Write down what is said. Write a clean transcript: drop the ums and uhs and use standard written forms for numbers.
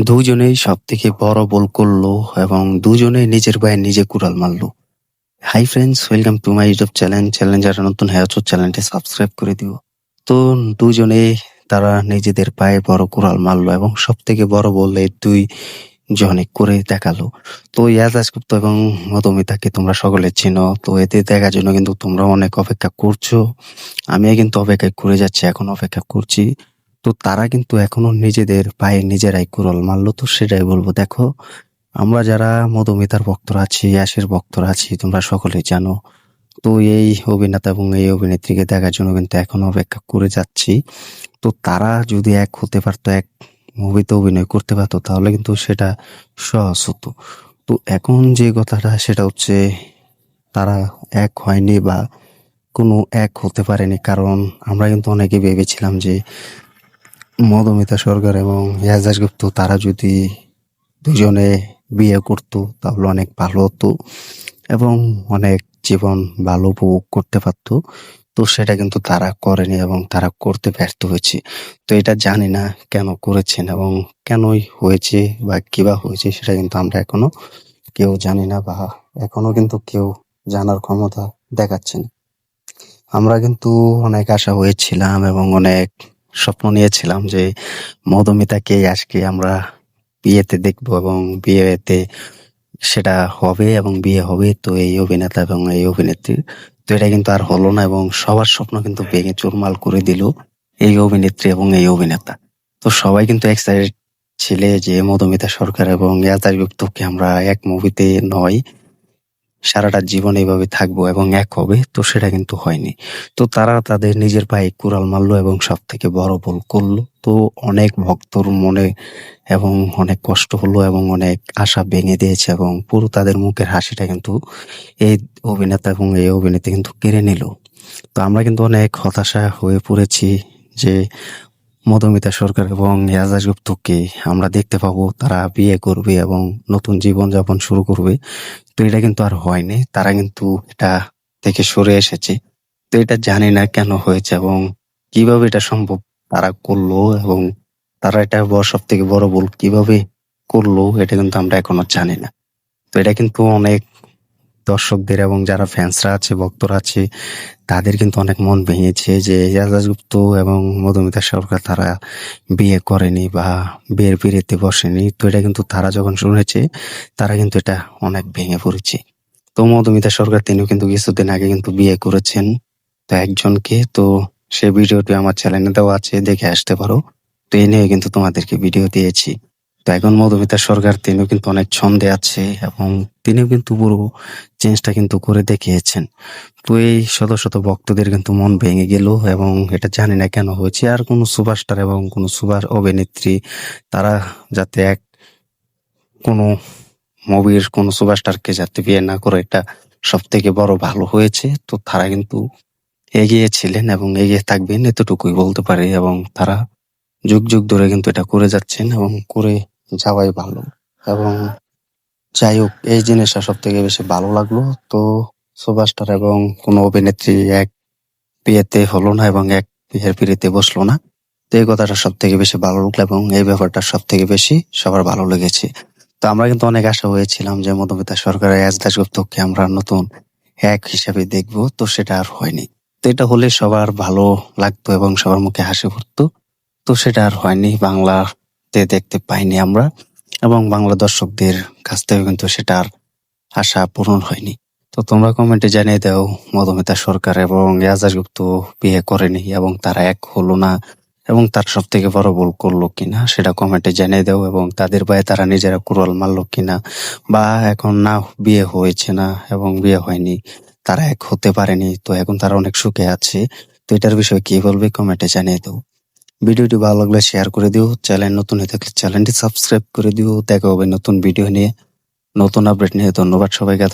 দুজনেই সবথেকে বড় ভুল করলো এবং দুজনেই নিজের পায়ে নিজে কুড়াল মারলো। Hi friends, welcome to my YouTube channel. যারা নতুন হয়ে আছো চ্যানেলটি সাবস্ক্রাইব করে দিও। তো দুজনেই তারা নিজেদের পায়ে বড় কুড়াল মারলো এবং সবথেকে বড় ভুল এই দুই জনে করে দেখালো। তো ইয়াজাজ গুপ্ত এবং মধুমিতাকে তোমরা সকলে চেনো। তো এদের দেখার জন্য কিন্তু তোমরা অনেক অপেক্ষা করছো। আমিও কিন্তু অপেক্ষা করে যাচ্ছি, এখন অপেক্ষা করছি। তো তারা কিন্তু এখনো নিজেদের পায়ে নিজেরাই কুড়াল মারলো। তো সেটাই বলবো, দেখো আমরা যারা মধুমিতার ভক্তরা আছি, ইয়াসের ভক্তরা আছি, তোমরা সকলেই জানো। তো এই অভিনেতা এবং এই অভিনেত্রীকে দেখার জন্য কিন্তু এখনো অপেক্ষা করে যাচ্ছি। তো তারা যদি এক হতে পারতো, এক মুভিতে অভিনয় করতে পারতো, তাহলে কিন্তু সেটা সহজ হতো। তো এখন যে কথাটা সেটা হচ্ছে তারা এক হয়নি বা কোনো এক হতে পারেনি, কারণ আমরা কিন্তু অনেকে ভেবেছিলাম যে মধুমিতা সরকার এবং ইয়াজাজ গুপ্ত তারা যদি দুজনে বিয়ে করতো তাহলে অনেক ভালো হতো এবং অনেক জীবন ভালো উপভোগ করতে পারতো। তো সেটা কিন্তু তারা করেনি এবং তারা করতে ব্যর্থ হয়েছে। তো এটা জানি না কেন করেছেন এবং কেনই হয়েছে বা কিবা হয়েছে, সেটা কিন্তু আমরা এখনো কেউ জানি না বা এখনো কিন্তু কেউ জানার ক্ষমতা দেখাচ্ছে না। আমরা কিন্তু অনেক আশা হয়েছিলাম এবং অনেক স্বপ্ন নিয়েছিলাম যে মধুমিতাকে আজকে আমরা বিয়েতে দেখবো এবং বিয়েতে সেটা হবে এবং বিয়ে হবে। তো এই অভিনেতা এবং এই অভিনেত্রীর, তো এটা কিন্তু আর হলো না এবং সবার স্বপ্ন কিন্তু ভেঙে চুরমাল করে দিল এই অভিনেত্রী এবং এই অভিনেতা। তো সবাই কিন্তু এক্সাইটেড ছিলে যে মধুমিতা সরকার এবং ইয়াজাজ গুপ্তকে আমরা এক মুভিতে নয়, সারাটা জীবন এইভাবে থাকবো এবং এক হবে। তো সেটা কিন্তু হয়নি। তো তারা তাদের নিজের পায়ে কুড়াল মারলো এবং সব থেকে বড় ভুল করলো। তো অনেক ভক্তর মনে এবং অনেক কষ্ট হলো এবং অনেক আশা ভেঙে দিয়েছে এবং পুরো তাদের মুখের হাসিটা কিন্তু এই অভিনেতা এবং এই অভিনেত্রী কিন্তু কেড়ে নিল। তো আমরা কিন্তু অনেক হতাশা হয়ে পড়েছি যে মধুমিতা সরকার এবং ইয়াজাজ গুপ্তকে আমরা দেখতে পাবো, তারা বিয়ে করবে এবং নতুন জীবন যাপন শুরু করবে। তো এটা কিন্তু আর হয়নি, তারা কিন্তু এটা থেকে সরে এসেছে। তো এটা জানি না কেন হয়েছে এবং কিভাবে এটা সম্ভব তারা করলো এবং তারা এটা সব থেকে বড় ভুল কিভাবে করলো, এটা কিন্তু আমরা এখনো জানি না। তো এটা কিন্তু অনেক দর্শকদের এবং যারা ফ্যান্সরা আছে, ভক্তরা আছে, তাদের কিন্তু অনেক মন ভেঙেছে যে ইয়াজাজ গুপ্ত এবং মধুমিতা সরকার তারা বিয়ে করেনি বা বিয়ের পিঁড়িতে বসেনি। তো এটা কিন্তু তারা যখন শুনেছে, তারা কিন্তু এটা অনেক ভেঙে পড়েছে। তো মধুমিতা সরকার তিনিও কিন্তু কিছুদিন আগে কিন্তু বিয়ে করেছেন তো একজনকে। তো সে ভিডিওটি আমার চ্যানেলে দেওয়া আছে, দেখে আসতে পারো। তো এই নিয়ে কিন্তু তোমাদেরকে ভিডিও দিয়েছি। তো এখন মধুমিতা সরকার তিনিও কিন্তু অনেক ছন্দে আছে এবং তিনিও কিন্তু পুরো চেঞ্জটা কিন্তু করে দেখিয়েছেন। তো এই শত শত ভক্তদের কিন্তু মন ভেঙে গেল এবং এটা জানি না কেন হয়েছে। আর কোনো সুপারস্টার এবং কোনো সুপার অভিনেত্রী তারা যাতে এক কোনো মুভির কোনো সুপারস্টারকে যাতে বিয়ে না করে, এটা সব থেকে বড় ভালো হয়েছে। তো তারা কিন্তু এগিয়ে ছিলেন এবং এগিয়ে থাকবেন, এতটুকুই বলতে পারি। এবং তারা যুগ যুগ ধরে কিন্তু এটা করে যাচ্ছেন এবং করে যাওয়াই ভালো। এবং যাই হোক, এই জিনিসটা সব থেকে বেশি ভালো লাগলো। তো সুপারস্টার এবং কোনো অভিনেত্রী এক বিয়েতে হলো না এবং এক বিয়ের পিঁড়িতে বসলো না। তো এই কথাটা সব থেকে বেশি ভালো লাগলো এবং এই ব্যাপারটা সব থেকে বেশি সবার ভালো লেগেছে। তো আমরা কিন্তু অনেক আশা হয়েছিলাম যে মধুমিতা সরকারের ইয়াজাজ গুপ্তকে আমরা নতুন এক হিসাবে দেখবো। তো সেটা আর হয়নি। তো এটা হলে সবার ভালো লাগতো এবং সবার মুখে হাসি ফুটতো। তো সেটা আর হয়নি, বাংলাতে দেখতে পাইনি আমরা এবং বাংলা দর্শকদের কাছ থেকে কিন্তু সেটা আর আশা পূরণ হয়নি। তো তোমরা কমেন্টে জানিয়ে দাও মধুমিতা সরকার এবং ইয়াজাজ গুপ্ত বিয়ে করেনি এবং তারা এক হলো না এবং তার সব থেকে বড় ভুল করলো কিনা, সেটা কমেন্টে জানিয়ে দাও। এবং তাদের পায়ে তারা নিজেরা কুড়াল মারলো কিনা বা এখন না বিয়ে হয়েছে না এবং বিয়ে হয়নি, তারা এক হতে পারেনি, তো এখন তারা অনেক সুখে আছে। তো এটার বিষয়ে কি বলবে কমেন্টে জানিয়ে দাও। ভিডিওটি ভালো লাগলে শেয়ার করে দিও, চ্যানেল নতুন হয়ে থাকলে চ্যানেলটি সাবস্ক্রাইব করে দিও। দেখা হবে নতুন ভিডিও নিয়ে, নতুন আপডেট নিয়ে। ধন্যবাদ সবাইকে।